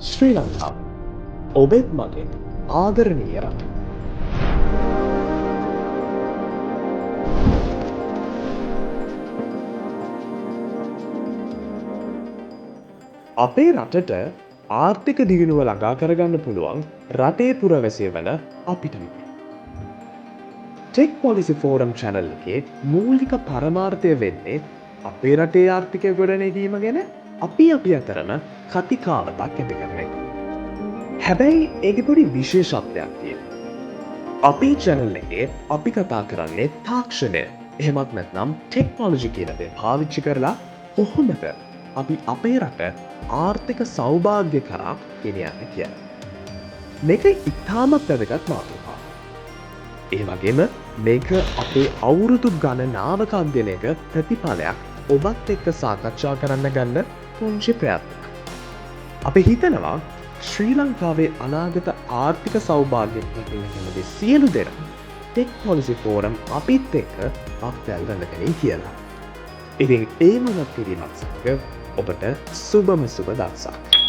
ශ්‍රී ලංකාව ඔබෙත් මගේ ආදරණීය රට. අපේ රටට ආර්ථික දියුණුව ළඟා කරගන්න පුළුවන් රටේ පුරවැසිය වන අපිටම. ටෙක් පොලිසි ෆෝරම් චැනල් එකේ මූලික පරමාර්ථය වෙන්නේ අපේ රටේ ආර්ථිකය ගොඩනැගීම ගැන අපි අතරම කතිකාවතක් ඇති කරන එක. හැබැයි ඒක පොඩි විශේෂත්වයක් තියෙනවා. අපේ channel එකේ අපි කතා කරන්නේ තාක්ෂණය, එහෙමත් නැත්නම් ටෙක්නොලොජි කියන දේ පාවිච්චි කරලා කොහොමද අපි අපේ රට ආර්ථික සෞභාග්‍ය කරා ගෙනියන්නේ කියලා. මේක ඉතාමත් වැදගත් මාතෘකාවක්. ඒ වගේම මේක අපේ අවුරුදු ගණනාවක අධ්‍යයනයක ප්‍රතිඵලයක් ඔබත් එක්ක සාකච්ඡා කරන්න ගන්න පුංචි ප්‍රයත්නයක්. අපි හිතනවා ශ්‍රී ලංකාවේ අනාගත ආර්ථික සෞභාග්‍යයක් කැමති සියලු දෙනා ටෙක් පොලිසි ෆෝරම් අපිත් එක්ක අත්දැල් ගන්න කියලා. ඉතින් ඒ මොනක් කිරීමත් සමග ඔබට සුබම සුබ දවසක්.